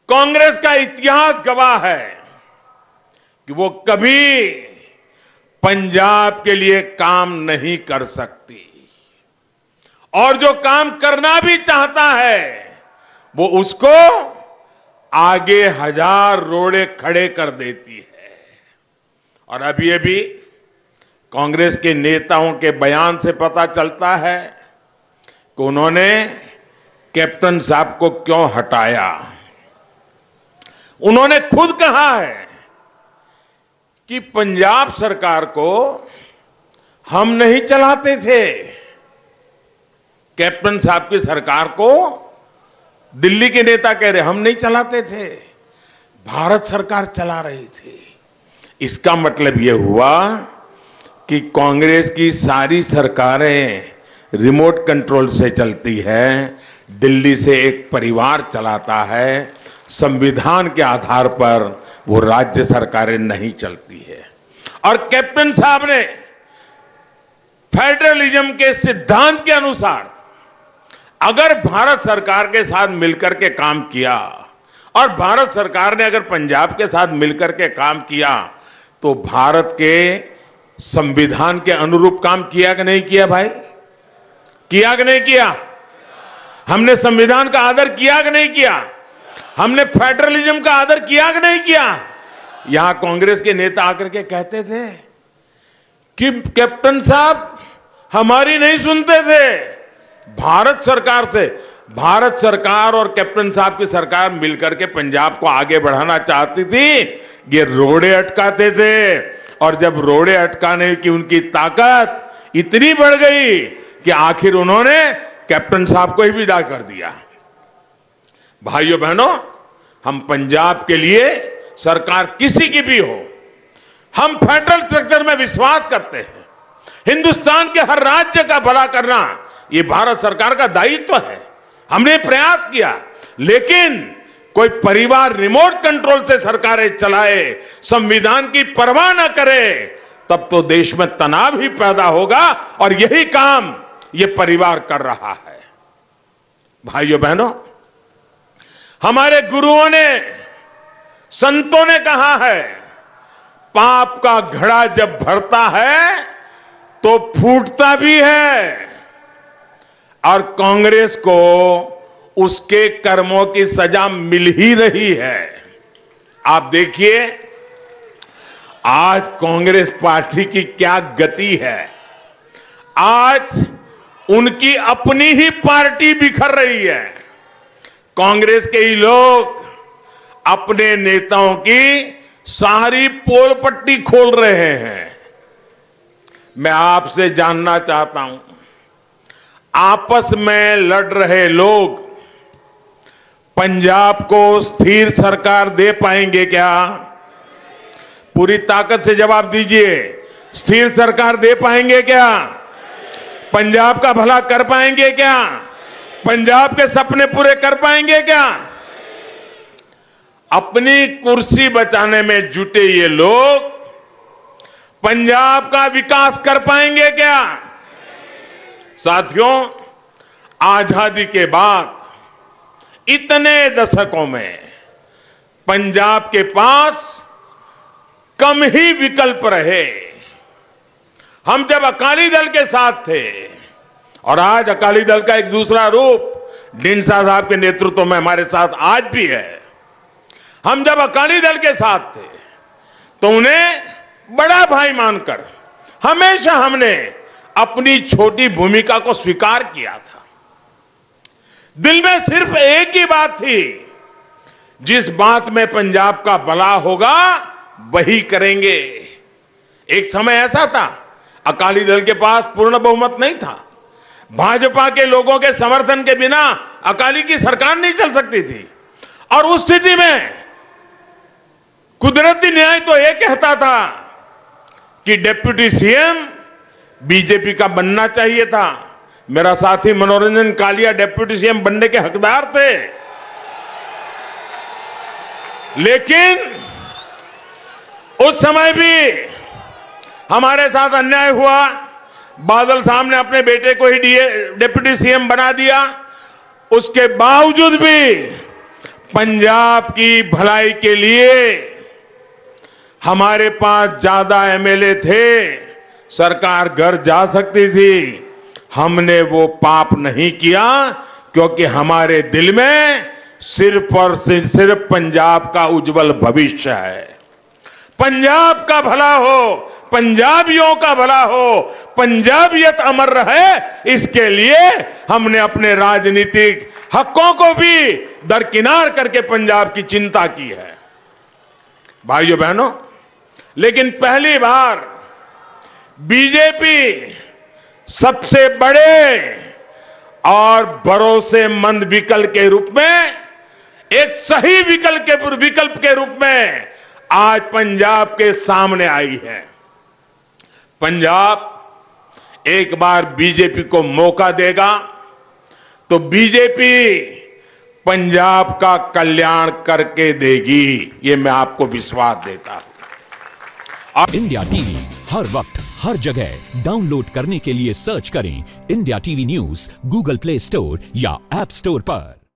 कांग्रेस का इतिहास गवाह है कि वो कभी पंजाब के लिए काम नहीं कर सकती और जो काम करना भी चाहता है वो उसको आगे हजार रोड़े खड़े कर देती है। और अभी अभी कांग्रेस के नेताओं के बयान से पता चलता है कि उन्होंने कैप्टन साहब को क्यों हटाया। उन्होंने खुद कहा है कि पंजाब सरकार को हम नहीं चलाते थे, कैप्टन साहब की सरकार को दिल्ली के नेता कह रहे हम नहीं चलाते थे, भारत सरकार चला रही थी। इसका मतलब यह हुआ कि कांग्रेस की सारी सरकारें रिमोट कंट्रोल से चलती है, दिल्ली से एक परिवार चलाता है, संविधान के आधार पर वो राज्य सरकारें नहीं चलती है। और कैप्टन साहब ने फेडरलिज्म के सिद्धांत के अनुसार अगर भारत सरकार के साथ मिलकर के काम किया और भारत सरकार ने अगर पंजाब के साथ मिलकर के काम किया तो भारत के संविधान के अनुरूप काम किया कि नहीं किया भाई? किया कि नहीं किया? हमने संविधान का आदर किया कि नहीं किया? हमने फेडरलिज्म का आदर किया कि नहीं किया? यहां कांग्रेस के नेता आकर के कहते थे कि कैप्टन साहब हमारी नहीं सुनते थे, भारत सरकार और कैप्टन साहब की सरकार मिलकर के पंजाब को आगे बढ़ाना चाहती थी, ये रोड़े अटकाते थे। और जब रोड़े अटकाने की उनकी ताकत इतनी बढ़ गई कि आखिर उन्होंने कैप्टन साहब को ही विदा कर दिया। भाइयों बहनों, हम पंजाब के लिए सरकार किसी की भी हो, हम फेडरल स्ट्रक्चर में विश्वास करते हैं। हिंदुस्तान के हर राज्य का भला करना ये भारत सरकार का दायित्व है। हमने प्रयास किया, लेकिन कोई परिवार रिमोट कंट्रोल से सरकारें चलाए, संविधान की परवाह न करे, तब तो देश में तनाव ही पैदा होगा। और यही काम ये परिवार कर रहा है। भाइयों बहनों, हमारे गुरुओं ने, संतों ने कहा है, पाप का घड़ा जब भरता है तो फूटता भी है। और कांग्रेस को उसके कर्मों की सजा मिल ही रही है। आप देखिए आज कांग्रेस पार्टी की क्या गति है। आज उनकी अपनी ही पार्टी बिखर रही है। कांग्रेस के ही लोग अपने नेताओं की सारी पोल पट्टी खोल रहे हैं। मैं आपसे जानना चाहता हूं, आपस में लड़ रहे लोग पंजाब को स्थिर सरकार दे पाएंगे क्या? पूरी ताकत से जवाब दीजिए, स्थिर सरकार दे पाएंगे क्या? पंजाब का भला कर पाएंगे क्या? पंजाब के सपने पूरे कर पाएंगे क्या? अपनी कुर्सी बचाने में जुटे ये लोग पंजाब का विकास कर पाएंगे क्या? साथियों, आजादी के बाद इतने दशकों में पंजाब के पास कम ही विकल्प रहे। हम जब अकाली दल के साथ थे, और आज अकाली दल का एक दूसरा रूप ढींडसा साहब के नेतृत्व में हमारे साथ आज भी है, हम जब अकाली दल के साथ थे तो उन्हें बड़ा भाई मानकर हमेशा हमने अपनी छोटी भूमिका को स्वीकार किया था। दिल में सिर्फ एक ही बात थी, जिस बात में पंजाब का भला होगा वही करेंगे। एक समय ऐसा था, अकाली दल के पास पूर्ण बहुमत नहीं था, भाजपा के लोगों के समर्थन के बिना अकाली की सरकार नहीं चल सकती थी। और उस स्थिति में कुदरती न्याय तो यह कहता था कि डिप्टी सीएम बीजेपी का बनना चाहिए था। मेरा साथी मनोरंजन कालिया डिप्टी सीएम बनने के हकदार थे, लेकिन उस समय भी हमारे साथ अन्याय हुआ। बादल साहब ने अपने बेटे को ही डिप्टी सीएम बना दिया। उसके बावजूद भी पंजाब की भलाई के लिए हमारे पास ज्यादा एमएलए थे, सरकार घर जा सकती थी। हमने वो पाप नहीं किया क्योंकि हमारे दिल में सिर्फ और सिर्फ पंजाब का उज्जवल भविष्य है। पंजाब का भला हो, पंजाबियों का भला हो, पंजाबियत अमर रहे, इसके लिए हमने अपने राजनीतिक हकों को भी दरकिनार करके पंजाब की चिंता की है। भाइयों बहनों, लेकिन पहली बार बीजेपी सबसे बड़े और भरोसेमंद विकल्प के रूप में, एक सही विकल्प के रूप में आज पंजाब के सामने आई है। पंजाब एक बार बीजेपी को मौका देगा तो बीजेपी पंजाब का कल्याण करके देगी, ये मैं आपको विश्वास देता हूं। इंडिया टीवी हर वक्त हर जगह डाउनलोड करने के लिए सर्च करें India TV news Google play store या ऐप स्टोर पर।